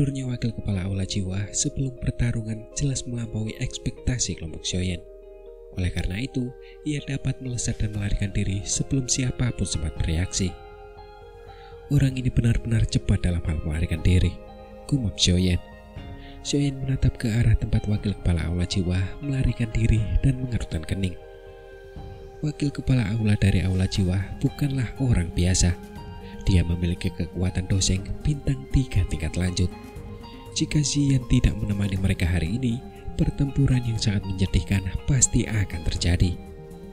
Mundurnya wakil kepala aula jiwa sebelum pertarungan jelas melampaui ekspektasi kelompok Xiaoyan. Oleh karena itu, ia dapat melesat dan melarikan diri sebelum siapapun sempat bereaksi. Orang ini benar-benar cepat dalam hal melarikan diri, gumam Xiaoyan. Xiaoyan menatap ke arah tempat wakil kepala aula jiwa melarikan diri dan mengerutkan kening. Wakil kepala aula dari aula jiwa bukanlah orang biasa. Dia memiliki kekuatan doseng bintang 3 tingkat lanjut. Jika Xian tidak menemani mereka hari ini, pertempuran yang sangat menyedihkan pasti akan terjadi.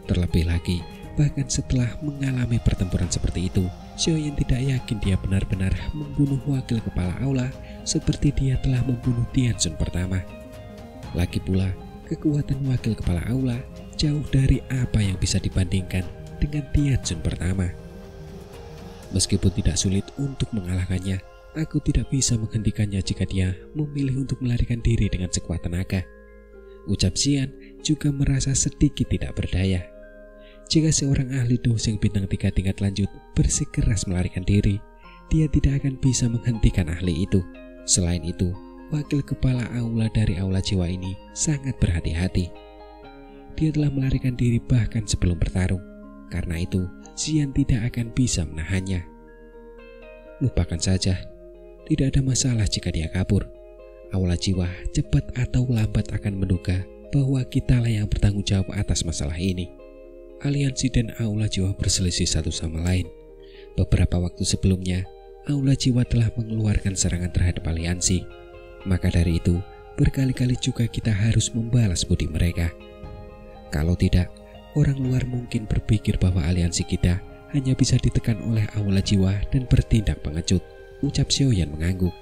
Terlebih lagi, bahkan setelah mengalami pertempuran seperti itu, Xiaoyan tidak yakin dia benar-benar membunuh wakil kepala aula seperti dia telah membunuh Tianxun pertama. Lagi pula, kekuatan wakil kepala aula jauh dari apa yang bisa dibandingkan dengan Tianxun pertama. Meskipun tidak sulit untuk mengalahkannya, aku tidak bisa menghentikannya jika dia memilih untuk melarikan diri dengan sekuat tenaga. Ucap Xian juga merasa sedikit tidak berdaya. Jika seorang ahli doseng bintang 3 tingkat lanjut bersikeras melarikan diri, dia tidak akan bisa menghentikan ahli itu. Selain itu, wakil kepala aula dari aula jiwa ini sangat berhati-hati. Dia telah melarikan diri bahkan sebelum bertarung. Karena itu, Xian tidak akan bisa menahannya. Lupakan saja, tidak ada masalah jika dia kabur. Aula jiwa cepat atau lambat akan menduga bahwa kitalah yang bertanggung jawab atas masalah ini. Aliansi dan aula jiwa berselisih satu sama lain. Beberapa waktu sebelumnya, aula jiwa telah mengeluarkan serangan terhadap aliansi. Maka dari itu, berkali-kali juga kita harus membalas budi mereka. Kalau tidak, orang luar mungkin berpikir bahwa aliansi kita hanya bisa ditekan oleh aula jiwa dan bertindak pengecut, ucap Xiaoyan mengangguk.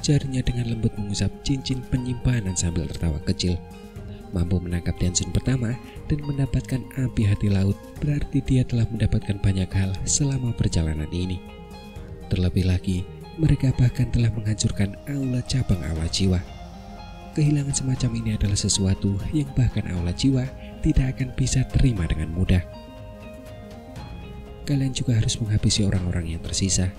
Jarinya dengan lembut mengusap cincin penyimpanan sambil tertawa kecil. Mampu menangkap Tianxun pertama dan mendapatkan api hati laut berarti dia telah mendapatkan banyak hal selama perjalanan ini. Terlebih lagi, mereka bahkan telah menghancurkan aula cabang aula jiwa. Kehilangan semacam ini adalah sesuatu yang bahkan aula jiwa tidak akan bisa terima dengan mudah. Kalian juga harus menghabisi orang-orang yang tersisa.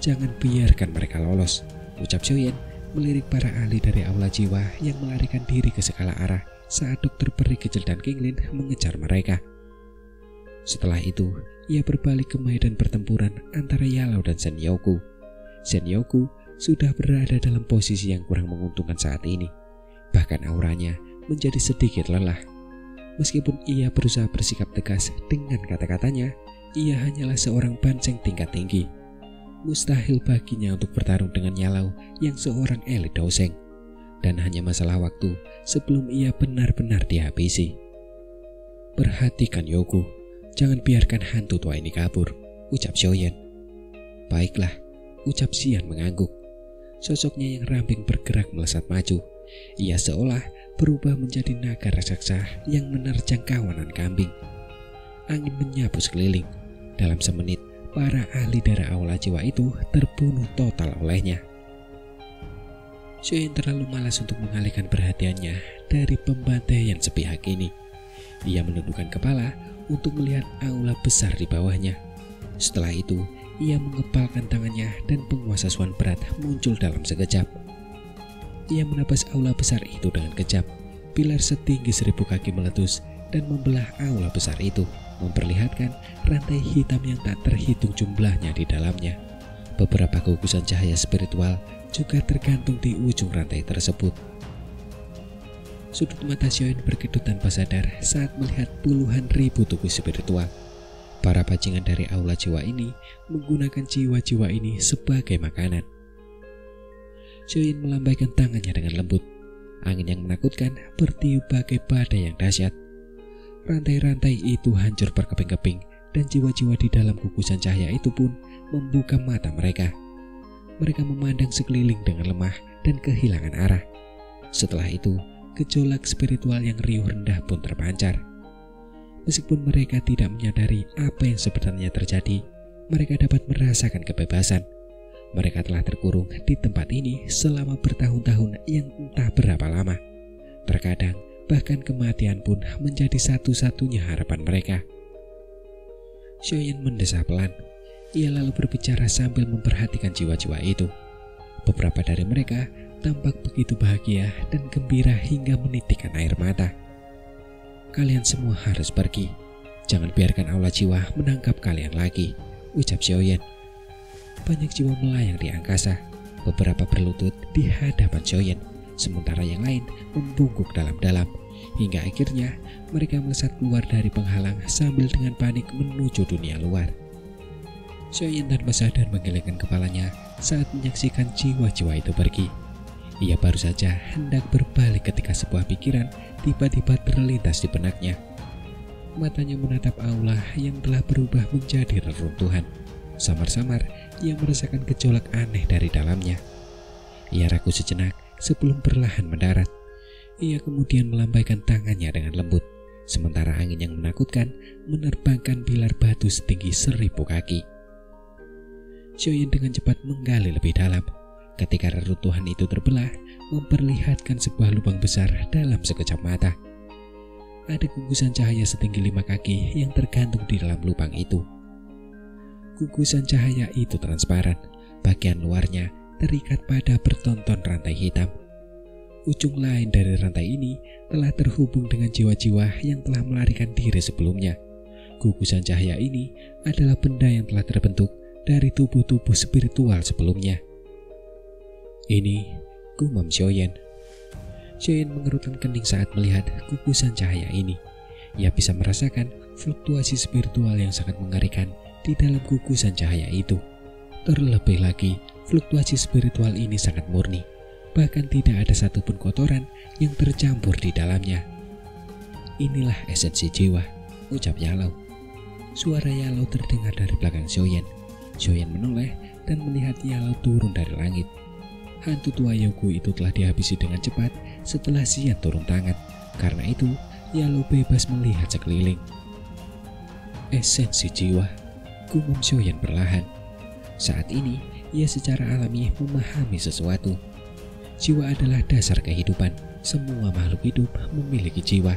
Jangan biarkan mereka lolos, ucap Xiaoyan melirik para ahli dari aula jiwa yang melarikan diri ke segala arah saat Dokter Peri Kecil dan Kinglin mengejar mereka. Setelah itu, ia berbalik ke medan pertempuran antara Yalau dan Shen Youku. Shen Youku sudah berada dalam posisi yang kurang menguntungkan saat ini. Bahkan auranya menjadi sedikit lelah. Meskipun ia berusaha bersikap tegas dengan kata-katanya, ia hanyalah seorang banceng tingkat tinggi. Mustahil baginya untuk bertarung dengan Yalau yang seorang elit doseng. Dan hanya masalah waktu sebelum ia benar-benar dihabisi. Perhatikan Youku, jangan biarkan hantu tua ini kabur, ucap Xiaoyan. Baiklah, ucap Xian mengangguk. Sosoknya yang ramping bergerak melesat maju. Ia seolah berubah menjadi naga raksasa yang menerjang kawanan kambing. Angin menyapu sekeliling. Dalam semenit, para ahli dari aula jiwa itu terbunuh total olehnya. Xiaoyan terlalu malas untuk mengalihkan perhatiannya dari pembantaian sepihak ini. Ia menundukkan kepala untuk melihat aula besar di bawahnya. Setelah itu, ia mengepalkan tangannya dan penguasa Suan berat muncul dalam sekejap. Ia menebas aula besar itu dengan kejap. Pilar setinggi 1000 kaki meletus dan membelah aula besar itu, memperlihatkan rantai hitam yang tak terhitung jumlahnya di dalamnya. Beberapa gugusan cahaya spiritual juga tergantung di ujung rantai tersebut. Sudut mata Xiaoyan berkedut tanpa sadar saat melihat puluhan ribu tubuh spiritual. Para bajingan dari aula jiwa ini menggunakan jiwa-jiwa ini sebagai makanan. Xiaoyan melambaikan tangannya dengan lembut. Angin yang menakutkan bertiup bagai badai yang dahsyat. Rantai-rantai itu hancur berkeping-keping dan jiwa-jiwa di dalam gugusan cahaya itu pun membuka mata mereka. Mereka memandang sekeliling dengan lemah dan kehilangan arah. Setelah itu, gejolak spiritual yang riuh rendah pun terpancar. Meskipun mereka tidak menyadari apa yang sebenarnya terjadi, mereka dapat merasakan kebebasan. Mereka telah terkurung di tempat ini selama bertahun-tahun yang entah berapa lama. Terkadang, bahkan kematian pun menjadi satu-satunya harapan mereka. Xiaoyan mendesah pelan. Ia lalu berbicara sambil memperhatikan jiwa-jiwa itu. Beberapa dari mereka tampak begitu bahagia dan gembira hingga menitikkan air mata. "Kalian semua harus pergi. Jangan biarkan aula jiwa menangkap kalian lagi," ucap Xiaoyan. Banyak jiwa melayang di angkasa. Beberapa berlutut di hadapan Xiaoyan, sementara yang lain membungkuk dalam-dalam. Hingga akhirnya mereka melesat keluar dari penghalang sambil dengan panik menuju dunia luar. Xiaoyan tanpa sadar menggelengkan kepalanya saat menyaksikan jiwa-jiwa itu pergi. Ia baru saja hendak berbalik ketika sebuah pikiran tiba-tiba terlintas di benaknya. Matanya menatap aula yang telah berubah menjadi reruntuhan. Samar-samar ia merasakan gejolak aneh dari dalamnya. Ia ragu sejenak sebelum perlahan mendarat. Ia kemudian melambaikan tangannya dengan lembut, sementara angin yang menakutkan menerbangkan pilar batu setinggi 1000 kaki. Xiaoyan dengan cepat menggali lebih dalam. Ketika reruntuhan itu terbelah, memperlihatkan sebuah lubang besar dalam sekejap mata. Ada gugusan cahaya setinggi 5 kaki yang tergantung di dalam lubang itu. Gugusan cahaya itu transparan, bagian luarnya terikat pada bertonton rantai hitam. Ujung lain dari rantai ini telah terhubung dengan jiwa-jiwa yang telah melarikan diri sebelumnya. Gugusan cahaya ini adalah benda yang telah terbentuk dari tubuh-tubuh spiritual sebelumnya. "Ini," gumam Xiaoyan. Xiaoyan mengerutkan kening saat melihat gugusan cahaya ini. Ia bisa merasakan fluktuasi spiritual yang sangat mengerikan di dalam gugusan cahaya itu. Terlebih lagi, fluktuasi spiritual ini sangat murni. Bahkan tidak ada satupun kotoran yang tercampur di dalamnya. "Inilah esensi jiwa," ucap Yalau. Suara Yalau terdengar dari belakang Xiaoyan. Xiaoyan menoleh dan melihat Yalau turun dari langit. Hantu tua Yougu itu telah dihabisi dengan cepat setelah Xian turun tangan. Karena itu, Yalau bebas melihat sekeliling. "Esensi jiwa," gumam Xiaoyan perlahan. Saat ini, ia secara alami memahami sesuatu. Jiwa adalah dasar kehidupan. Semua makhluk hidup memiliki jiwa.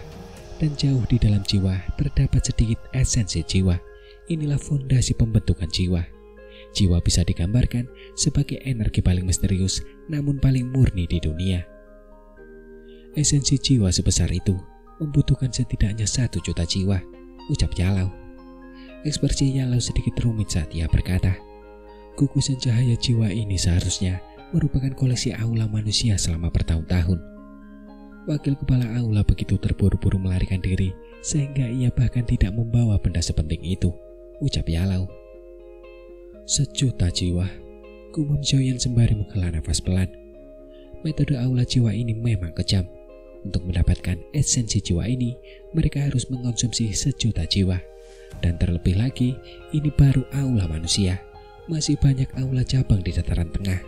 Dan jauh di dalam jiwa terdapat sedikit esensi jiwa. Inilah fondasi pembentukan jiwa. Jiwa bisa digambarkan sebagai energi paling misterius namun paling murni di dunia. Esensi jiwa sebesar itu membutuhkan setidaknya 1 juta jiwa, ucap Yalau. Ekspresi Yalau sedikit rumit saat ia berkata, "Gugusan cahaya jiwa ini seharusnya merupakan koleksi aula manusia selama bertahun-tahun." Wakil kepala aula begitu terburu-buru melarikan diri sehingga ia bahkan tidak membawa benda sepenting itu, ucap Yalau. 1 juta jiwa, gumam Xiaoyan sembari menghela nafas pelan. Metode aula jiwa ini memang kejam. Untuk mendapatkan esensi jiwa ini, mereka harus mengonsumsi 1 juta jiwa. Dan terlebih lagi, ini baru aula manusia. Masih banyak aula cabang di dataran tengah.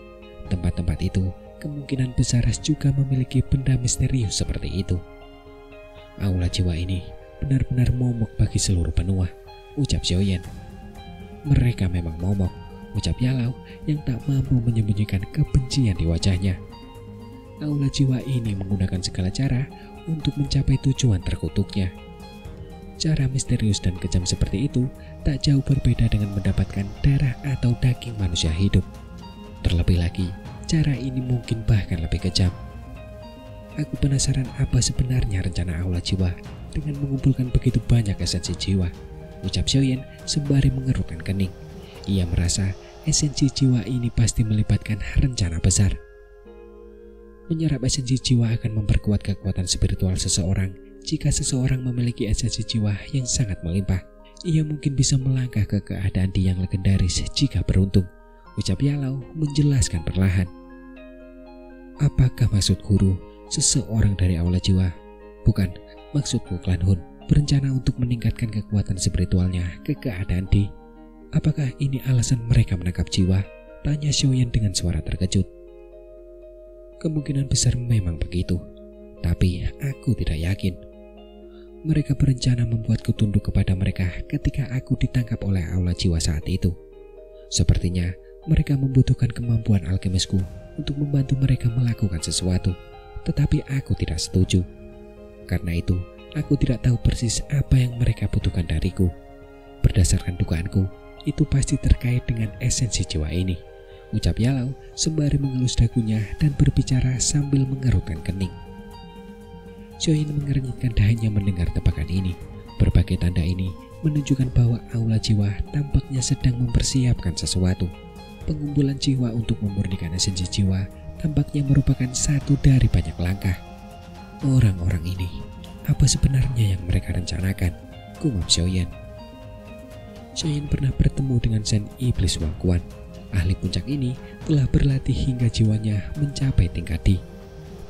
Tempat-tempat itu kemungkinan besar juga memiliki benda misterius seperti itu. Aula jiwa ini benar-benar momok bagi seluruh benua, ucap Xiaoyan. Mereka memang momok, ucap Yalau yang tak mampu menyembunyikan kebencian di wajahnya. Aula jiwa ini menggunakan segala cara untuk mencapai tujuan terkutuknya. Cara misterius dan kejam seperti itu tak jauh berbeda dengan mendapatkan darah atau daging manusia hidup. Terlebih lagi, cara ini mungkin bahkan lebih kejam. Aku penasaran apa sebenarnya rencana aula jiwa dengan mengumpulkan begitu banyak esensi jiwa, ucap Xiaoyan sembari mengerutkan kening. Ia merasa esensi jiwa ini pasti melibatkan rencana besar. Menyerap esensi jiwa akan memperkuat kekuatan spiritual seseorang. Jika seseorang memiliki esensi jiwa yang sangat melimpah, ia mungkin bisa melangkah ke keadaan yang legendaris jika beruntung, ucap Yalau menjelaskan perlahan. Apakah maksud guru seseorang dari aula jiwa? Bukan, maksudku Klan Hun berencana untuk meningkatkan kekuatan spiritualnya ke keadaan D. Apakah ini alasan mereka menangkap jiwa? Tanya Xiaoyan dengan suara terkejut. Kemungkinan besar memang begitu, tapi aku tidak yakin. Mereka berencana membuatku tunduk kepada mereka ketika aku ditangkap oleh aula jiwa saat itu. Sepertinya mereka membutuhkan kemampuan alkemisku untuk membantu mereka melakukan sesuatu, tetapi aku tidak setuju. Karena itu, aku tidak tahu persis apa yang mereka butuhkan dariku. Berdasarkan dugaanku, itu pasti terkait dengan esensi jiwa ini. ucap Yalau sembari mengelus dagunya dan berbicara sambil mengerutkan kening. Xiaoyan mengernyitkan dahinya mendengar tebakan ini. Berbagai tanda ini menunjukkan bahwa aula jiwa tampaknya sedang mempersiapkan sesuatu. Pengumpulan jiwa untuk memurnikan esensi jiwa tampaknya merupakan satu dari banyak langkah. Orang-orang ini, apa sebenarnya yang mereka rencanakan? Gumam Xiaoyan. Xiaoyan pernah bertemu dengan Sen Iblis Wang Quan. Ahli puncak ini telah berlatih hingga jiwanya mencapai tingkat D.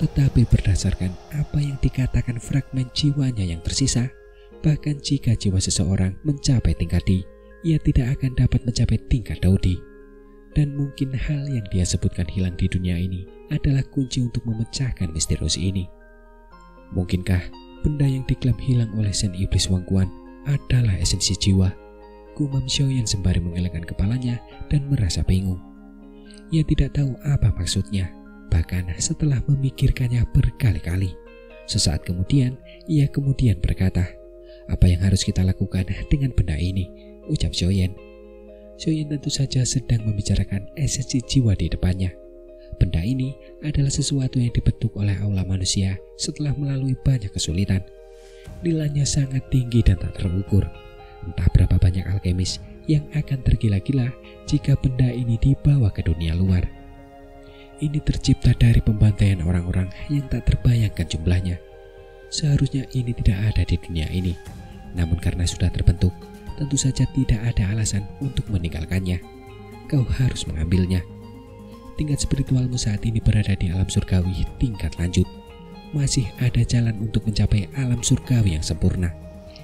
Tetapi berdasarkan apa yang dikatakan fragmen jiwanya yang tersisa, bahkan jika jiwa seseorang mencapai tingkat D, ia tidak akan dapat mencapai tingkat Daudi. Dan mungkin hal yang dia sebutkan hilang di dunia ini adalah kunci untuk memecahkan misterius ini. Mungkinkah benda yang diklaim hilang oleh Sen Iblis Wang Quan adalah esensi jiwa? Gumam Xiaoyan sembari mengelengkan kepalanya dan merasa bingung. Ia tidak tahu apa maksudnya, bahkan setelah memikirkannya berkali-kali. Sesaat kemudian, ia kemudian berkata, "Apa yang harus kita lakukan dengan benda ini?" ucap Xiaoyan. Xiaoyan tentu saja sedang membicarakan esensi jiwa di depannya. Benda ini adalah sesuatu yang dibentuk oleh aula manusia setelah melalui banyak kesulitan. Nilainya sangat tinggi dan tak terukur. Entah berapa banyak alkemis yang akan tergila-gila jika benda ini dibawa ke dunia luar. Ini tercipta dari pembantaian orang-orang yang tak terbayangkan jumlahnya. Seharusnya ini tidak ada di dunia ini, namun karena sudah terbentuk, tentu saja tidak ada alasan untuk meninggalkannya. Kau harus mengambilnya. Tingkat spiritualmu saat ini berada di alam surgawi tingkat lanjut. Masih ada jalan untuk mencapai alam surgawi yang sempurna.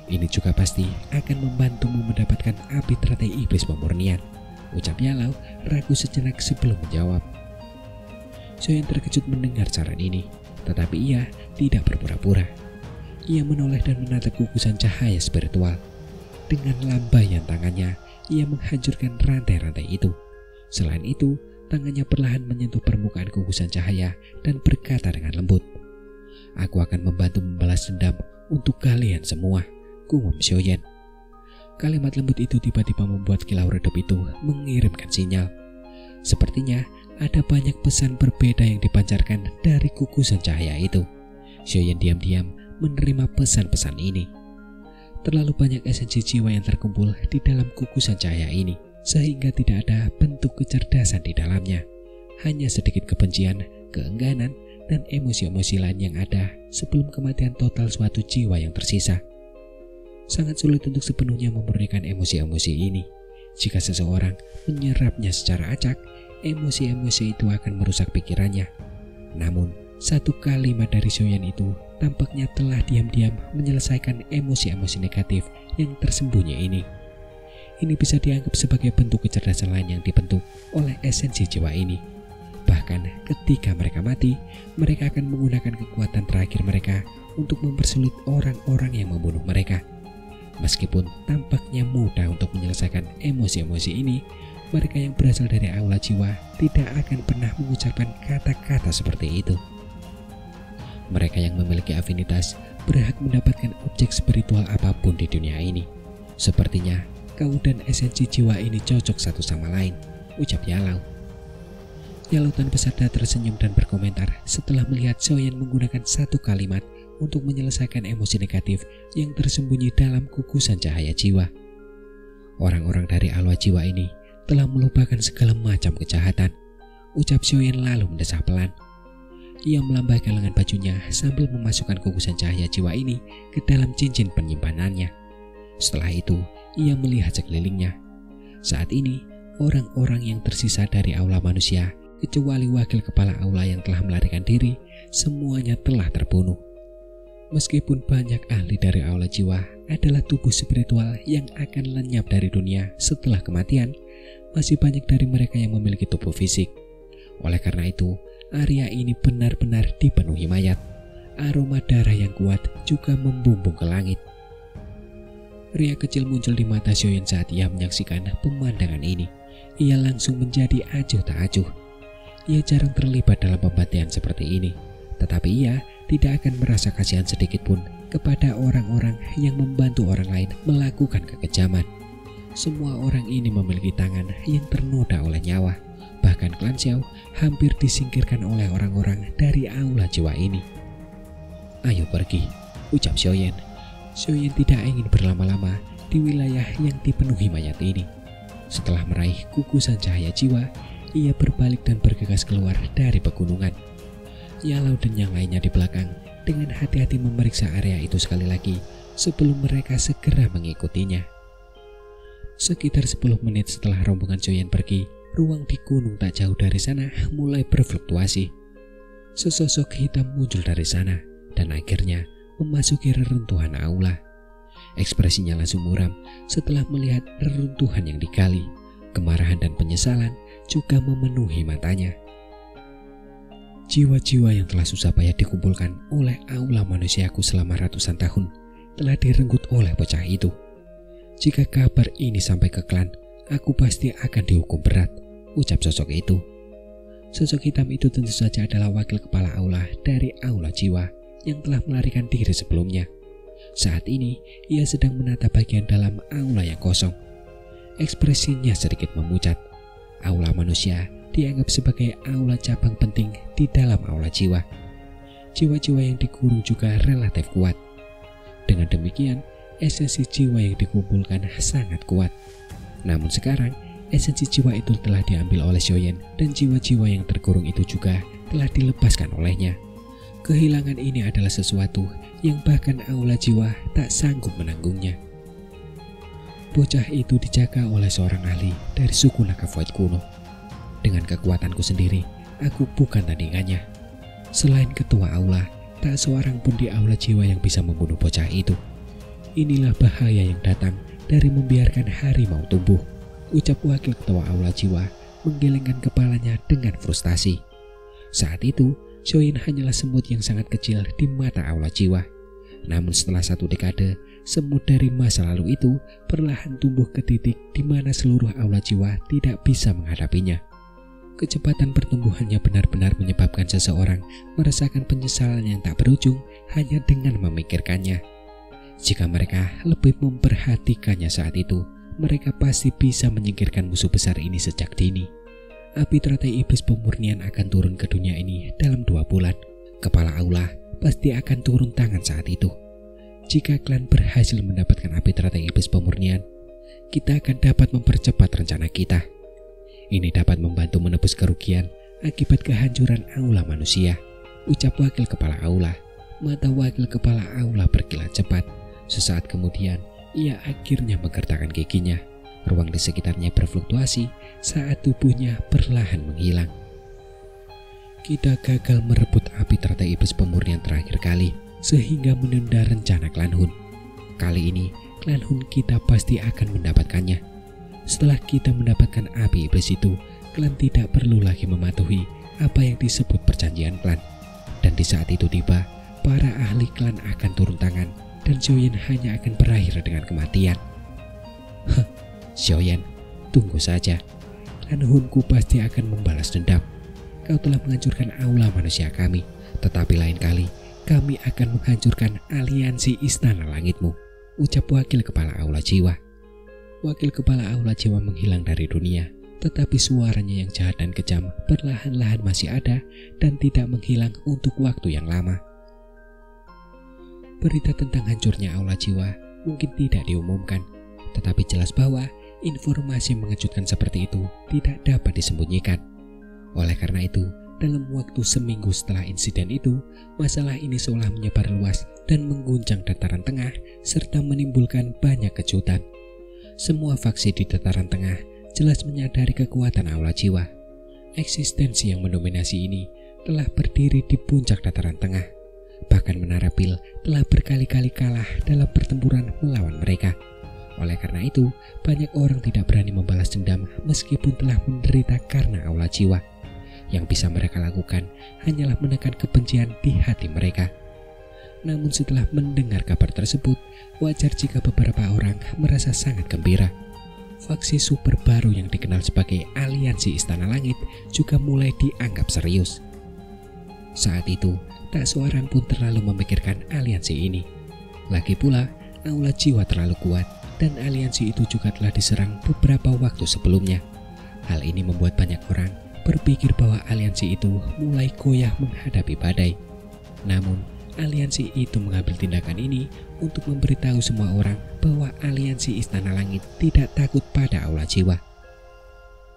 Ini juga pasti akan membantumu mendapatkan api teratai iblis pemurnian, ucap Yalau ragu sejenak sebelum menjawab. Xiaoyan terkejut mendengar saran ini, tetapi ia tidak berpura-pura. Ia menoleh dan menatap gugusan cahaya spiritual. Dengan lambaian tangannya, ia menghancurkan rantai-rantai itu. Selain itu, tangannya perlahan menyentuh permukaan gugusan cahaya dan berkata dengan lembut, "Aku akan membantu membalas dendam untuk kalian semua," gumam Xiaoyan. Kalimat lembut itu tiba-tiba membuat kilau redup itu mengirimkan sinyal. Sepertinya ada banyak pesan berbeda yang dipancarkan dari gugusan cahaya itu. Xiaoyan diam-diam menerima pesan-pesan ini. Terlalu banyak esensi jiwa yang terkumpul di dalam gugusan cahaya ini, sehingga tidak ada bentuk kecerdasan di dalamnya. Hanya sedikit kebencian, keengganan, dan emosi-emosi lain yang ada sebelum kematian total suatu jiwa yang tersisa. Sangat sulit untuk sepenuhnya memurnikan emosi-emosi ini. Jika seseorang menyerapnya secara acak, emosi-emosi itu akan merusak pikirannya. Namun, satu kalimat dari Xiaoyan itu tampaknya telah diam-diam menyelesaikan emosi-emosi negatif yang tersembunyi ini. Ini bisa dianggap sebagai bentuk kecerdasan lain yang dibentuk oleh esensi jiwa ini. Bahkan ketika mereka mati, mereka akan menggunakan kekuatan terakhir mereka untuk mempersulit orang-orang yang membunuh mereka. Meskipun tampaknya mudah untuk menyelesaikan emosi-emosi ini, mereka yang berasal dari aula jiwa tidak akan pernah mengucapkan kata-kata seperti itu. Mereka yang memiliki afinitas berhak mendapatkan objek spiritual apapun di dunia ini. Sepertinya kau dan esensi jiwa ini cocok satu sama lain, ucap Yalau. Yalau tanpa sadar tersenyum dan berkomentar setelah melihat Xiaoyan menggunakan satu kalimat untuk menyelesaikan emosi negatif yang tersembunyi dalam gugusan cahaya jiwa. Orang-orang dari aula jiwa ini telah melupakan segala macam kejahatan, ucap Xiaoyan lalu mendesah pelan. Ia melambaikan lengan bajunya sambil memasukkan gugusan cahaya jiwa ini ke dalam cincin penyimpanannya. Setelah itu, ia melihat sekelilingnya. Saat ini, orang-orang yang tersisa dari aula manusia, kecuali wakil kepala aula yang telah melarikan diri, semuanya telah terbunuh. Meskipun banyak ahli dari aula jiwa adalah tubuh spiritual yang akan lenyap dari dunia setelah kematian, masih banyak dari mereka yang memiliki tubuh fisik. Oleh karena itu, area ini benar-benar dipenuhi mayat. Aroma darah yang kuat juga membumbung ke langit. Ria kecil muncul di mata Xiaoyan saat ia menyaksikan pemandangan ini. Ia langsung menjadi acuh tak acuh. Ia jarang terlibat dalam pembantaian seperti ini, tetapi ia tidak akan merasa kasihan sedikit pun kepada orang-orang yang membantu orang lain melakukan kekejaman. Semua orang ini memiliki tangan yang ternoda oleh nyawa, Bahkan klan Xiao hampir disingkirkan oleh orang-orang dari aula jiwa ini. "Ayo pergi," ucap Xiaoyan. Xiaoyan tidak ingin berlama-lama di wilayah yang dipenuhi mayat ini. Setelah meraih gugusan cahaya jiwa, ia berbalik dan bergegas keluar dari pegunungan. Yalau dan yang lainnya di belakang dengan hati-hati memeriksa area itu sekali lagi sebelum mereka segera mengikutinya. Sekitar 10 menit setelah rombongan Xiaoyan pergi, ruang di gunung tak jauh dari sana mulai berfluktuasi. Sesosok hitam muncul dari sana dan akhirnya memasuki reruntuhan aula. Ekspresinya langsung muram setelah melihat reruntuhan yang digali. Kemarahan dan penyesalan juga memenuhi matanya. Jiwa-jiwa yang telah susah payah dikumpulkan oleh aula manusiaku selama ratusan tahun telah direnggut oleh bocah itu. Jika kabar ini sampai ke klan, aku pasti akan dihukum berat, ucap sosok itu. Sosok hitam itu tentu saja adalah wakil kepala aula dari aula jiwa yang telah melarikan diri sebelumnya. Saat ini, ia sedang menata bagian dalam aula yang kosong. Ekspresinya sedikit memucat. Aula manusia dianggap sebagai aula cabang penting di dalam aula jiwa. Jiwa-jiwa yang dikurung juga relatif kuat. Dengan demikian, esensi jiwa yang dikumpulkan sangat kuat. Namun sekarang, esensi jiwa itu telah diambil oleh Xiaoyan dan jiwa-jiwa yang terkurung itu juga telah dilepaskan olehnya. Kehilangan ini adalah sesuatu yang bahkan aula jiwa tak sanggup menanggungnya. Bocah itu dijaga oleh seorang ahli dari suku naga Void kuno. Dengan kekuatanku sendiri, aku bukan tandingannya. Selain ketua aula, tak seorang pun di aula jiwa yang bisa membunuh bocah itu. Inilah bahaya yang datang dari membiarkan harimau tumbuh, ucap wakil ketua aula jiwa menggelengkan kepalanya dengan frustasi. Saat itu, Xiaoyan hanyalah semut yang sangat kecil di mata aula jiwa. Namun setelah 1 dekade, semut dari masa lalu itu perlahan tumbuh ke titik di mana seluruh aula jiwa tidak bisa menghadapinya. Kecepatan pertumbuhannya benar-benar menyebabkan seseorang merasakan penyesalan yang tak berujung hanya dengan memikirkannya. Jika mereka lebih memperhatikannya saat itu, mereka pasti bisa menyingkirkan musuh besar ini sejak dini. Api teratai iblis pemurnian akan turun ke dunia ini dalam 2 bulan. Kepala aula pasti akan turun tangan saat itu. Jika klan berhasil mendapatkan api teratai iblis pemurnian, kita akan dapat mempercepat rencana kita. Ini dapat membantu menebus kerugian akibat kehancuran aula manusia, ucap wakil kepala aula. Mata wakil kepala aula berkilat cepat. Sesaat kemudian, ia akhirnya menggertakkan giginya. Ruang di sekitarnya berfluktuasi saat tubuhnya perlahan menghilang. Kita gagal merebut api teratai iblis pemurnian terakhir kali, sehingga menunda rencana klan Hun. Kali ini, klan Hun kita pasti akan mendapatkannya. Setelah kita mendapatkan api iblis itu, klan tidak perlu lagi mematuhi apa yang disebut perjanjian klan. Dan di saat itu tiba, para ahli klan akan turun tangan dan Xiaoyan hanya akan berakhir dengan kematian. Xiaoyan, tunggu saja. Klan Hunku pasti akan membalas dendam. Kau telah menghancurkan aula manusia kami, tetapi lain kali kami akan menghancurkan aliansi istana langitmu, ucap wakil kepala aula jiwa. Wakil kepala aula jiwa menghilang dari dunia, tetapi suaranya yang jahat dan kejam perlahan-lahan masih ada dan tidak menghilang untuk waktu yang lama. Berita tentang hancurnya aula jiwa mungkin tidak diumumkan, tetapi jelas bahwa informasi mengejutkan seperti itu tidak dapat disembunyikan. Oleh karena itu, dalam waktu seminggu setelah insiden itu, masalah ini seolah menyebar luas dan mengguncang dataran tengah serta menimbulkan banyak kejutan. Semua faksi di dataran tengah jelas menyadari kekuatan aula jiwa. Eksistensi yang mendominasi ini telah berdiri di puncak dataran tengah. Bahkan Menara Pil telah berkali-kali kalah dalam pertempuran melawan mereka. Oleh karena itu, banyak orang tidak berani membalas dendam meskipun telah menderita karena aula jiwa. Yang bisa mereka lakukan hanyalah menekan kebencian di hati mereka. Namun setelah mendengar kabar tersebut, wajar jika beberapa orang merasa sangat gembira. Faksi super baru yang dikenal sebagai Aliansi Istana Langit juga mulai dianggap serius. Saat itu, tak seorang pun terlalu memikirkan aliansi ini. Lagi pula, aula jiwa terlalu kuat dan aliansi itu juga telah diserang beberapa waktu sebelumnya. Hal ini membuat banyak orang berpikir bahwa aliansi itu mulai goyah menghadapi badai. Namun, aliansi itu mengambil tindakan ini untuk memberitahu semua orang bahwa aliansi Istana Langit tidak takut pada aula jiwa.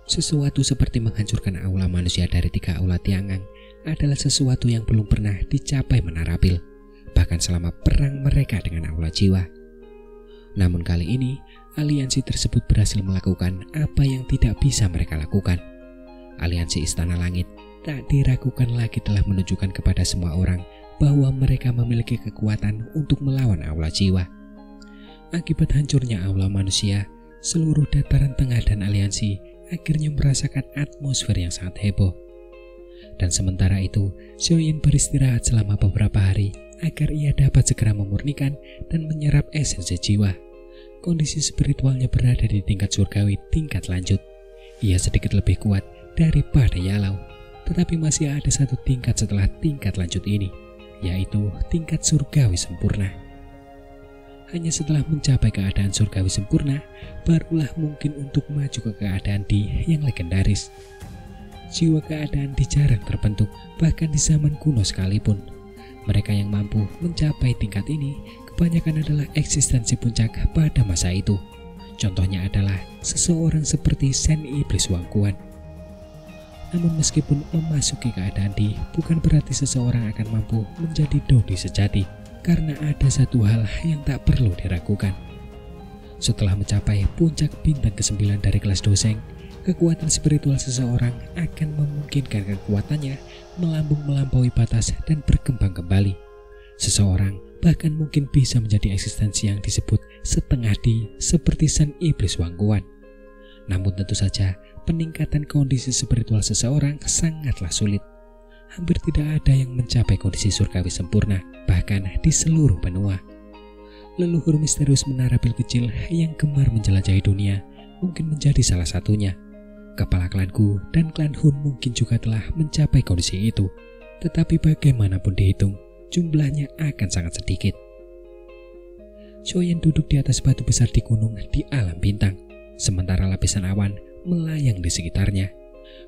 Sesuatu seperti menghancurkan aula manusia dari 3 aula Tiangang adalah sesuatu yang belum pernah dicapai Menara Pil, bahkan selama perang mereka dengan aula jiwa. Namun kali ini, aliansi tersebut berhasil melakukan apa yang tidak bisa mereka lakukan. Aliansi Istana Langit tak diragukan lagi telah menunjukkan kepada semua orang bahwa mereka memiliki kekuatan untuk melawan aula jiwa. Akibat hancurnya aula manusia, seluruh dataran tengah dan aliansi akhirnya merasakan atmosfer yang sangat heboh. Dan sementara itu, Xiaoyan beristirahat selama beberapa hari agar ia dapat segera memurnikan dan menyerap esensi jiwa. Kondisi spiritualnya berada di tingkat surgawi tingkat lanjut. Ia sedikit lebih kuat daripada Yalau, tetapi masih ada satu tingkat setelah tingkat lanjut ini, yaitu tingkat surgawi sempurna. Hanya setelah mencapai keadaan surgawi sempurna, barulah mungkin untuk maju ke keadaan di yang legendaris. Jiwa keadaan di jarang terbentuk, bahkan di zaman kuno sekalipun. Mereka yang mampu mencapai tingkat ini kebanyakan adalah eksistensi puncak pada masa itu. Contohnya adalah seseorang seperti Sen Iblis Wangkuan. Namun meskipun memasuki keadaan di, bukan berarti seseorang akan mampu menjadi dodi sejati, karena ada satu hal yang tak perlu diragukan. Setelah mencapai puncak bintang ke-9 dari kelas Doseng, kekuatan spiritual seseorang akan memungkinkan kekuatannya melambung melampaui batas dan berkembang kembali. Seseorang bahkan mungkin bisa menjadi eksistensi yang disebut setengah di seperti Sen Iblis Wangkuan. Namun tentu saja peningkatan kondisi spiritual seseorang sangatlah sulit. Hampir tidak ada yang mencapai kondisi surgawi sempurna, bahkan di seluruh benua. Leluhur misterius Menara Pil kecil yang gemar menjelajahi dunia mungkin menjadi salah satunya. Kepala klanku dan klan Hun mungkin juga telah mencapai kondisi itu, tetapi bagaimanapun dihitung, jumlahnya akan sangat sedikit. Xiaoyan duduk di atas batu besar di gunung di alam bintang, sementara lapisan awan melayang di sekitarnya.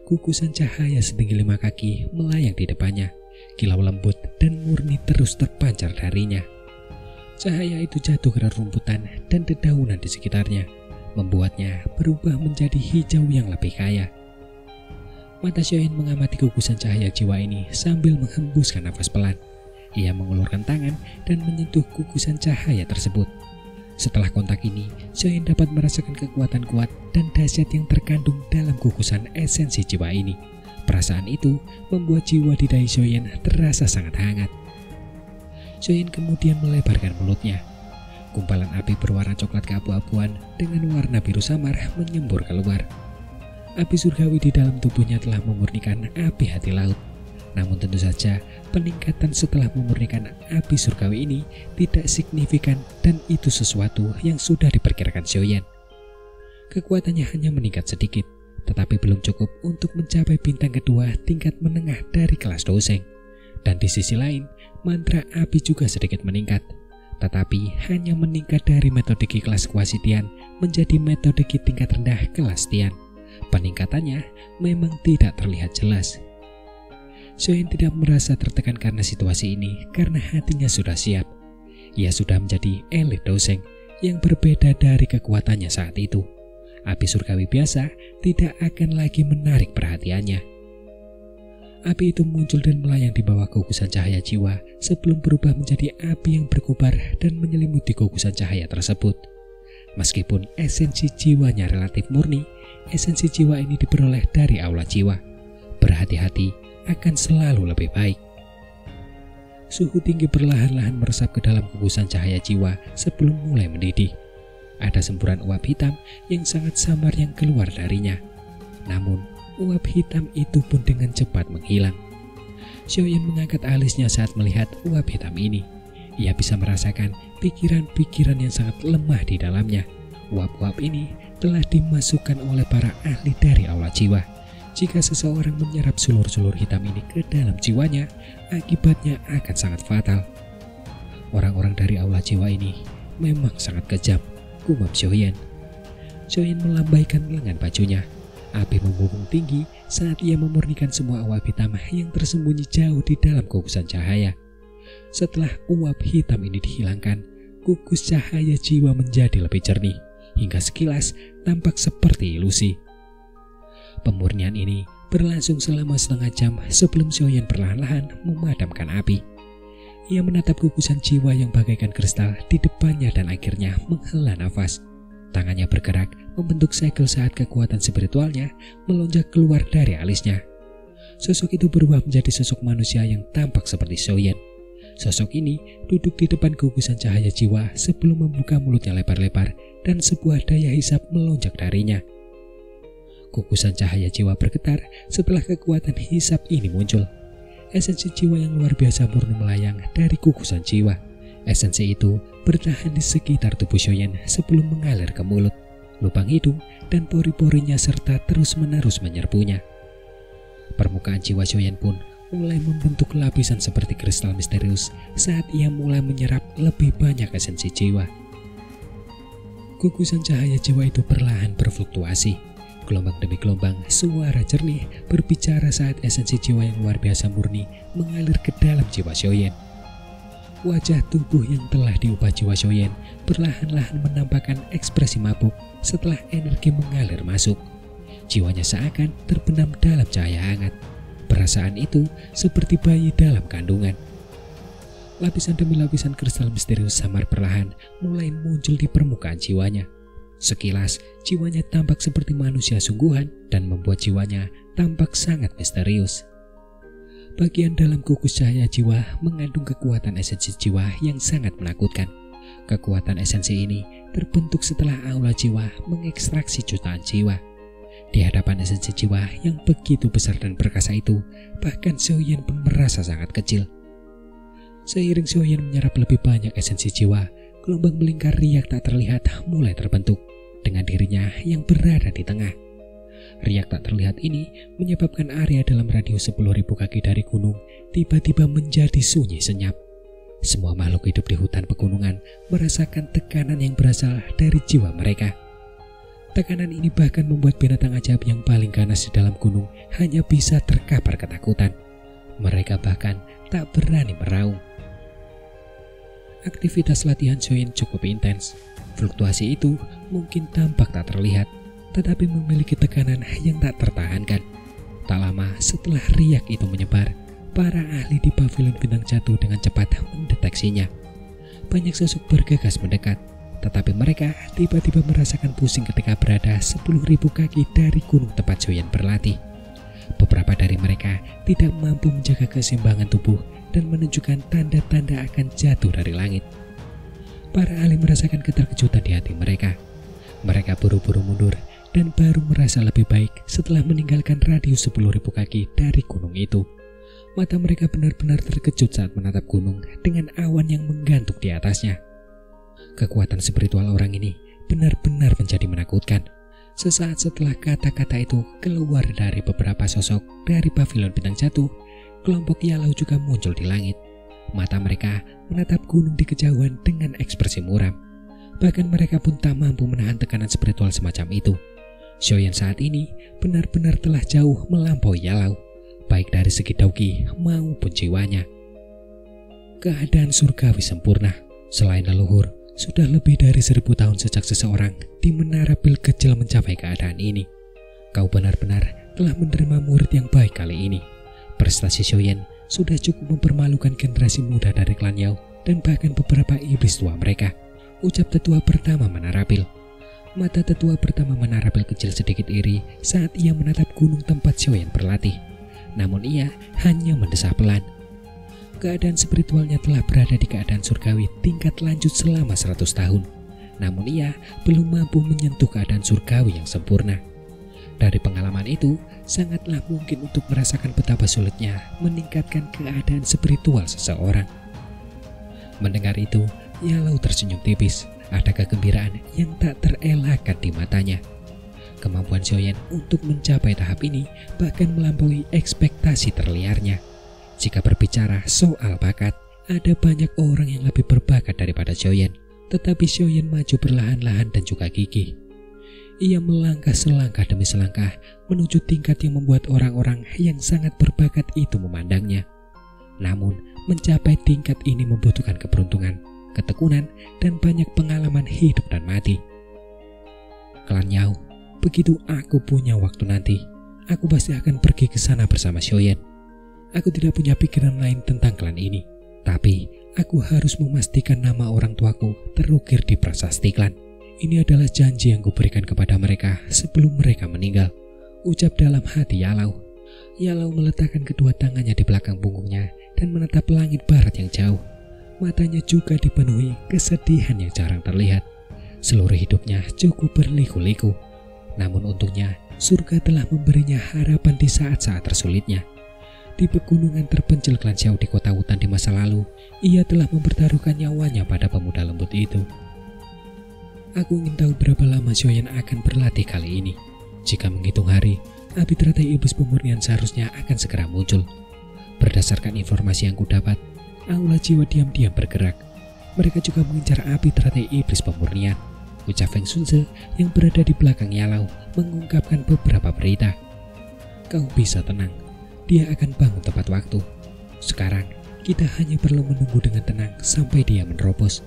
Gugusan cahaya setinggi 5 kaki melayang di depannya. Kilau lembut dan murni terus terpancar darinya. Cahaya itu jatuh ke rerumputan dan dedaunan di sekitarnya, membuatnya berubah menjadi hijau yang lebih kaya. Mata Xiaoyan mengamati gugusan cahaya jiwa ini sambil menghembuskan nafas pelan. Ia mengulurkan tangan dan menyentuh gugusan cahaya tersebut. Setelah kontak ini, Xiaoyan dapat merasakan kekuatan kuat dan dahsyat yang terkandung dalam gugusan esensi jiwa ini. Perasaan itu membuat jiwa di dahi Xiaoyan terasa sangat hangat. Xiaoyan kemudian melebarkan mulutnya. Gumpalan api berwarna coklat keabu-abuan dengan warna biru samar menyembur keluar. Api surgawi di dalam tubuhnya telah memurnikan api hati laut. Namun tentu saja peningkatan setelah memurnikan api surgawi ini tidak signifikan dan itu sesuatu yang sudah diperkirakan Xiaoyan. Kekuatannya hanya meningkat sedikit, tetapi belum cukup untuk mencapai bintang kedua tingkat menengah dari kelas Doseng. Dan di sisi lain, mantra api juga sedikit meningkat, tetapi hanya meningkat dari metode Ki kelas Kuasi Tian menjadi metode Ki tingkat rendah kelas Tian. Peningkatannya memang tidak terlihat jelas. Xiaoyan tidak merasa tertekan karena situasi ini karena hatinya sudah siap. Ia sudah menjadi elit Doseng yang berbeda dari kekuatannya saat itu. Api surgawi biasa tidak akan lagi menarik perhatiannya. Api itu muncul dan melayang di bawah gugusan cahaya jiwa sebelum berubah menjadi api yang berkobar dan menyelimuti gugusan cahaya tersebut. Meskipun esensi jiwanya relatif murni, esensi jiwa ini diperoleh dari aula jiwa. Berhati-hati akan selalu lebih baik. Suhu tinggi perlahan-lahan meresap ke dalam gugusan cahaya jiwa sebelum mulai mendidih. Ada semburan uap hitam yang sangat samar yang keluar darinya. Namun, uap hitam itu pun dengan cepat menghilang. Xiaoyan mengangkat alisnya saat melihat uap hitam ini. Ia bisa merasakan pikiran-pikiran yang sangat lemah di dalamnya. Uap-uap ini telah dimasukkan oleh para ahli dari aula jiwa. Jika seseorang menyerap sulur-sulur hitam ini ke dalam jiwanya, akibatnya akan sangat fatal. Orang-orang dari aula jiwa ini memang sangat kejam, gumam Xiaoyan. Xiaoyan melambaikan lengan bajunya. Api membumbung tinggi saat ia memurnikan semua uap hitam yang tersembunyi jauh di dalam gugusan cahaya. Setelah uap hitam ini dihilangkan, gugus cahaya jiwa menjadi lebih jernih, hingga sekilas tampak seperti ilusi. Pemurnian ini berlangsung selama setengah jam sebelum Xiaoyan perlahan-lahan memadamkan api. Ia menatap gugusan jiwa yang bagaikan kristal di depannya dan akhirnya menghela nafas. Tangannya bergerak membentuk segel saat kekuatan spiritualnya melonjak keluar dari alisnya. Sosok itu berubah menjadi sosok manusia yang tampak seperti Xiaoyan. Sosok ini duduk di depan gugusan cahaya jiwa sebelum membuka mulutnya lebar-lebar dan sebuah daya hisap melonjak darinya. Gugusan cahaya jiwa bergetar setelah kekuatan hisap ini muncul. Esensi jiwa yang luar biasa murni melayang dari gugusan jiwa. Esensi itu bertahan di sekitar tubuh Xiaoyan sebelum mengalir ke mulut, lubang hidung, dan pori-porinya serta terus-menerus menyerbunya. Permukaan jiwa Xiaoyan pun mulai membentuk lapisan seperti kristal misterius saat ia mulai menyerap lebih banyak esensi jiwa. Gugusan cahaya jiwa itu perlahan berfluktuasi. Gelombang demi gelombang suara jernih berbicara saat esensi jiwa yang luar biasa murni mengalir ke dalam jiwa Xiaoyan. Wajah tubuh yang telah diubah jiwa Xiaoyan perlahan-lahan menampakkan ekspresi mabuk setelah energi mengalir masuk. Jiwanya seakan terbenam dalam cahaya hangat. Perasaan itu seperti bayi dalam kandungan. Lapisan demi lapisan kristal misterius samar perlahan mulai muncul di permukaan jiwanya. Sekilas, jiwanya tampak seperti manusia sungguhan dan membuat jiwanya tampak sangat misterius. Bagian dalam gugus cahaya jiwa mengandung kekuatan esensi jiwa yang sangat menakutkan. Kekuatan esensi ini terbentuk setelah aula jiwa mengekstraksi jutaan jiwa. Di hadapan esensi jiwa yang begitu besar dan perkasa itu, bahkan Xiaoyan pun merasa sangat kecil. Seiring Xiaoyan menyerap lebih banyak esensi jiwa, gelombang melingkar riak tak terlihat mulai terbentuk dengan dirinya yang berada di tengah. Riak tak terlihat ini menyebabkan area dalam radius 10.000 kaki dari gunung tiba-tiba menjadi sunyi senyap. Semua makhluk hidup di hutan pegunungan merasakan tekanan yang berasal dari jiwa mereka. Tekanan ini bahkan membuat binatang ajaib yang paling ganas di dalam gunung hanya bisa terkapar ketakutan. Mereka bahkan tak berani meraung. Aktivitas latihan Xiaoyan cukup intens. Fluktuasi itu mungkin tampak tak terlihat, tetapi memiliki tekanan yang tak tertahankan. Tak lama setelah riak itu menyebar, para ahli di pavilion bintang jatuh dengan cepat mendeteksinya. Banyak sosok bergegas mendekat, tetapi mereka tiba-tiba merasakan pusing ketika berada 10.000 kaki dari gunung tempat Xiaoyan berlatih. Beberapa dari mereka tidak mampu menjaga keseimbangan tubuh dan menunjukkan tanda-tanda akan jatuh dari langit. Para ahli merasakan keterkejutan di hati mereka. Mereka buru-buru mundur dan baru merasa lebih baik setelah meninggalkan radius 10.000 kaki dari gunung itu. Mata mereka benar-benar terkejut saat menatap gunung dengan awan yang menggantung di atasnya. Kekuatan spiritual orang ini benar-benar menjadi menakutkan. Sesaat setelah kata-kata itu keluar dari beberapa sosok dari pavilion bintang jatuh, kelompok Yalau juga muncul di langit. Mata mereka menatap gunung di kejauhan dengan ekspresi muram. Bahkan mereka pun tak mampu menahan tekanan spiritual semacam itu. Xiaoyan saat ini benar-benar telah jauh melampaui Yalau, baik dari segi dauki maupun jiwanya. Keadaan surgawi sempurna. Selain leluhur, sudah lebih dari 1000 tahun sejak seseorang di menara pil kecil mencapai keadaan ini. Kau benar-benar telah menerima murid yang baik kali ini. Prestasi Xiaoyan sudah cukup mempermalukan generasi muda dari klan Yao dan bahkan beberapa iblis tua mereka, ucap tetua pertama menara pil. Mata tetua pertama menara pil kecil sedikit iri saat ia menatap gunung tempat Xiaoyan berlatih. Namun ia hanya mendesah pelan. Keadaan spiritualnya telah berada di keadaan surgawi tingkat lanjut selama 100 tahun. Namun ia belum mampu menyentuh keadaan surgawi yang sempurna. Dari pengalaman itu, sangatlah mungkin untuk merasakan betapa sulitnya meningkatkan keadaan spiritual seseorang. Mendengar itu, Yalau tersenyum tipis. Ada kegembiraan yang tak terelakkan di matanya. Kemampuan Xiaoyan untuk mencapai tahap ini bahkan melampaui ekspektasi terliarnya. Jika berbicara soal bakat, ada banyak orang yang lebih berbakat daripada Xiaoyan, tetapi Xiaoyan maju perlahan-lahan dan juga gigih. Ia melangkah selangkah demi selangkah menuju tingkat yang membuat orang-orang yang sangat berbakat itu memandangnya. Namun, mencapai tingkat ini membutuhkan keberuntungan, ketekunan, dan banyak pengalaman hidup dan mati. Klan Yao, begitu aku punya waktu nanti, aku pasti akan pergi ke sana bersama Xiaoyan. Aku tidak punya pikiran lain tentang klan ini, tapi aku harus memastikan nama orang tuaku terukir di prasasti klan. Ini adalah janji yang kuberikan kepada mereka sebelum mereka meninggal, ucap dalam hati Yalau. Yalau meletakkan kedua tangannya di belakang punggungnya dan menatap langit barat yang jauh. Matanya juga dipenuhi kesedihan yang jarang terlihat. Seluruh hidupnya cukup berliku-liku. Namun untungnya, surga telah memberinya harapan di saat-saat tersulitnya. Di pegunungan terpencil klan Xiao di kota hutan di masa lalu, ia telah mempertaruhkan nyawanya pada pemuda lembut itu. Aku ingin tahu berapa lama Xiaoyan akan berlatih kali ini. Jika menghitung hari, api teratai iblis pemurnian seharusnya akan segera muncul. Berdasarkan informasi yang kudapat, aula jiwa diam-diam bergerak. Mereka juga mengincar api teratai iblis pemurnian. Ucap Feng Sunze yang berada di belakang Yalau mengungkapkan beberapa berita. Kau bisa tenang, dia akan bangun tepat waktu. Sekarang, kita hanya perlu menunggu dengan tenang sampai dia menerobos.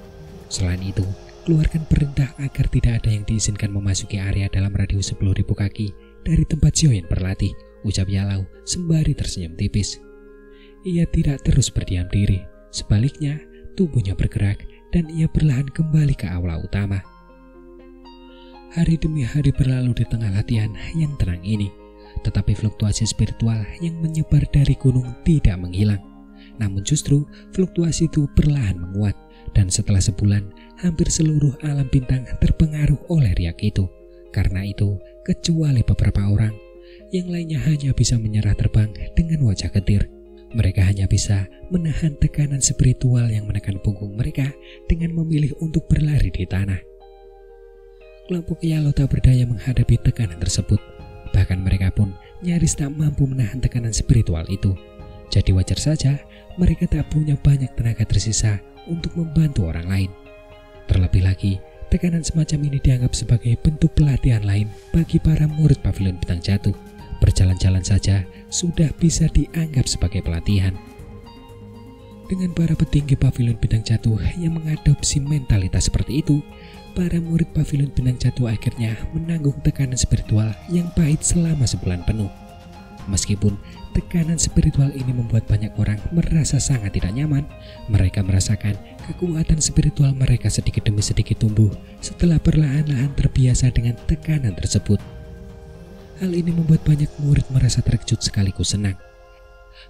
Selain itu, keluarkan perintah agar tidak ada yang diizinkan memasuki area dalam radius 10.000 kaki dari tempat Xiaoyan berlatih, ucap Yalau sembari tersenyum tipis. Ia tidak terus berdiam diri, sebaliknya tubuhnya bergerak dan ia perlahan kembali ke aula utama. Hari demi hari berlalu di tengah latihan yang tenang ini, tetapi fluktuasi spiritual yang menyebar dari gunung tidak menghilang. Namun justru fluktuasi itu perlahan menguat, dan setelah sebulan, hampir seluruh alam bintang terpengaruh oleh riak itu. Karena itu, kecuali beberapa orang, yang lainnya hanya bisa menyerah terbang dengan wajah getir. Mereka hanya bisa menahan tekanan spiritual yang menekan punggung mereka dengan memilih untuk berlari di tanah. Kelompok Yalau tak berdaya menghadapi tekanan tersebut. Bahkan mereka pun nyaris tak mampu menahan tekanan spiritual itu. Jadi wajar saja mereka tak punya banyak tenaga tersisa untuk membantu orang lain. Terlebih lagi, tekanan semacam ini dianggap sebagai bentuk pelatihan lain bagi para murid Pavilion Bintang Jatuh. Berjalan-jalan saja sudah bisa dianggap sebagai pelatihan. Dengan para petinggi Pavilion Bintang Jatuh yang mengadopsi mentalitas seperti itu, para murid Pavilion Bintang Jatuh akhirnya menanggung tekanan spiritual yang pahit selama sebulan penuh. Meskipun tekanan spiritual ini membuat banyak orang merasa sangat tidak nyaman, mereka merasakan kekuatan spiritual mereka sedikit demi sedikit tumbuh setelah perlahan-lahan terbiasa dengan tekanan tersebut. Hal ini membuat banyak murid merasa terkejut sekaligus senang.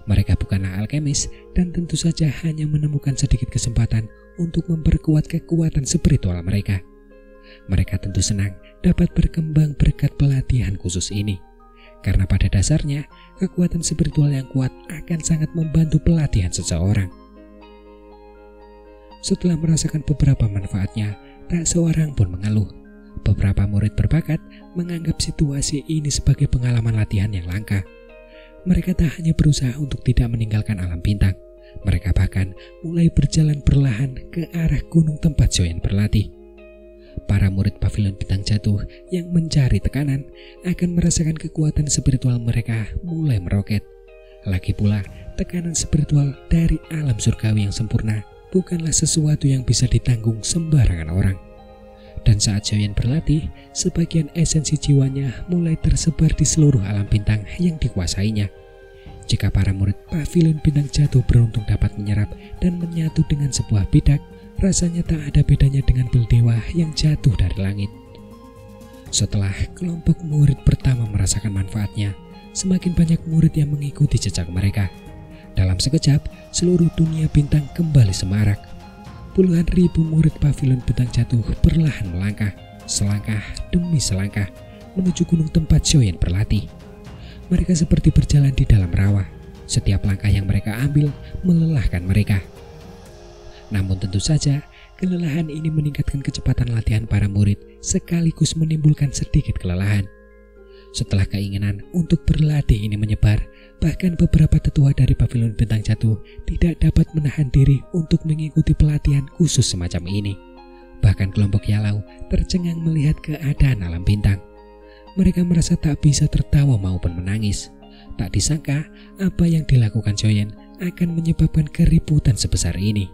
Mereka bukanlah alkemis dan tentu saja hanya menemukan sedikit kesempatan untuk memperkuat kekuatan spiritual mereka. Mereka tentu senang dapat berkembang berkat pelatihan khusus ini. Karena pada dasarnya, kekuatan spiritual yang kuat akan sangat membantu pelatihan seseorang. Setelah merasakan beberapa manfaatnya, tak seorang pun mengeluh. Beberapa murid berbakat menganggap situasi ini sebagai pengalaman latihan yang langka. Mereka tak hanya berusaha untuk tidak meninggalkan alam bintang, mereka bahkan mulai berjalan perlahan ke arah gunung tempat Xiaoyan berlatih. Para murid Pavilion Bintang Jatuh yang mencari tekanan akan merasakan kekuatan spiritual mereka mulai meroket. Lagi pula, tekanan spiritual dari alam surgawi yang sempurna bukanlah sesuatu yang bisa ditanggung sembarangan orang. Dan saat Xiaoyan berlatih, sebagian esensi jiwanya mulai tersebar di seluruh alam bintang yang dikuasainya. Jika para murid Pavilion Bintang Jatuh beruntung dapat menyerap dan menyatu dengan sebuah bidak, rasanya tak ada bedanya dengan bel dewa yang jatuh dari langit. Setelah kelompok murid pertama merasakan manfaatnya, semakin banyak murid yang mengikuti jejak mereka. Dalam sekejap, seluruh dunia bintang kembali semarak. Puluhan ribu murid Pavilion Bintang Jatuh perlahan melangkah, selangkah demi selangkah, menuju gunung tempat Xiaoyan berlatih. Mereka seperti berjalan di dalam rawa. Setiap langkah yang mereka ambil melelahkan mereka. Namun tentu saja, kelelahan ini meningkatkan kecepatan latihan para murid sekaligus menimbulkan sedikit kelelahan. Setelah keinginan untuk berlatih ini menyebar, bahkan beberapa tetua dari Pavilion Bintang Jatuh tidak dapat menahan diri untuk mengikuti pelatihan khusus semacam ini. Bahkan kelompok Yalau tercengang melihat keadaan alam bintang. Mereka merasa tak bisa tertawa maupun menangis. Tak disangka apa yang dilakukan Joyen akan menyebabkan keributan sebesar ini.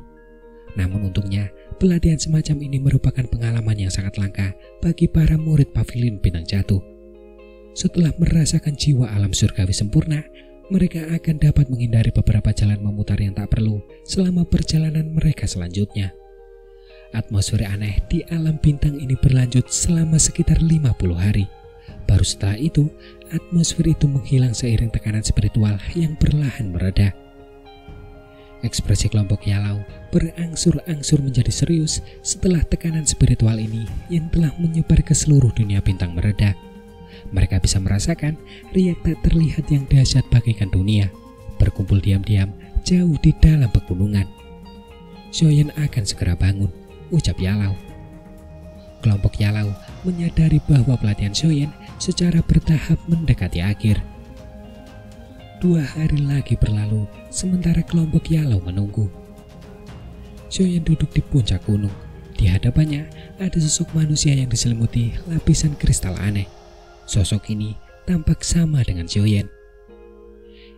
Namun untungnya, pelatihan semacam ini merupakan pengalaman yang sangat langka bagi para murid Pavilion Bintang Jatuh. Setelah merasakan jiwa alam surgawi sempurna, mereka akan dapat menghindari beberapa jalan memutar yang tak perlu selama perjalanan mereka selanjutnya. Atmosfer aneh di alam bintang ini berlanjut selama sekitar 50 hari. Baru setelah itu, atmosfer itu menghilang seiring tekanan spiritual yang perlahan mereda. Ekspresi kelompok Yalau berangsur-angsur menjadi serius setelah tekanan spiritual ini yang telah menyebar ke seluruh dunia bintang mereda. Mereka bisa merasakan riak tak terlihat yang dahsyat bagaikan dunia berkumpul diam-diam jauh di dalam pegunungan. Joyen akan segera bangun, ucap Yalau. Kelompok Yalau menyadari bahwa pelatihan Joyen secara bertahap mendekati akhir. 2 hari lagi berlalu, sementara kelompok Yalau menunggu. Joyen duduk di puncak gunung. Di hadapannya ada sosok manusia yang diselimuti lapisan kristal aneh. Sosok ini tampak sama dengan Joyen.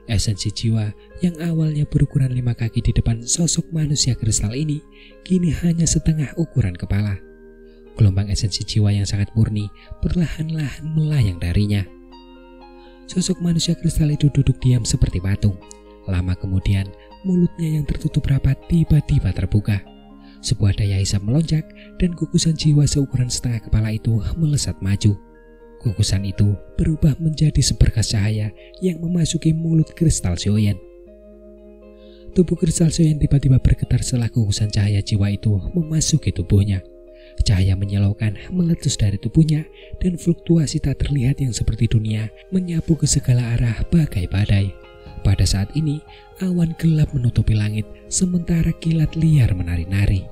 Esensi jiwa yang awalnya berukuran 5 kaki di depan sosok manusia kristal ini, kini hanya setengah ukuran kepala. Gelombang esensi jiwa yang sangat murni perlahan-lahan melayang darinya. Sosok manusia kristal itu duduk diam seperti patung. Lama kemudian, mulutnya yang tertutup rapat tiba-tiba terbuka. Sebuah daya hisap melonjak dan gugusan jiwa seukuran setengah kepala itu melesat maju. Gugusan itu berubah menjadi seberkas cahaya yang memasuki mulut kristal Joyen. Tubuh kristal Joyen tiba-tiba bergetar setelah gugusan cahaya jiwa itu memasuki tubuhnya. Cahaya menyilaukan meletus dari tubuhnya dan fluktuasi tak terlihat yang seperti dunia menyapu ke segala arah bagai badai. Pada saat ini, awan gelap menutupi langit sementara kilat liar menari-nari.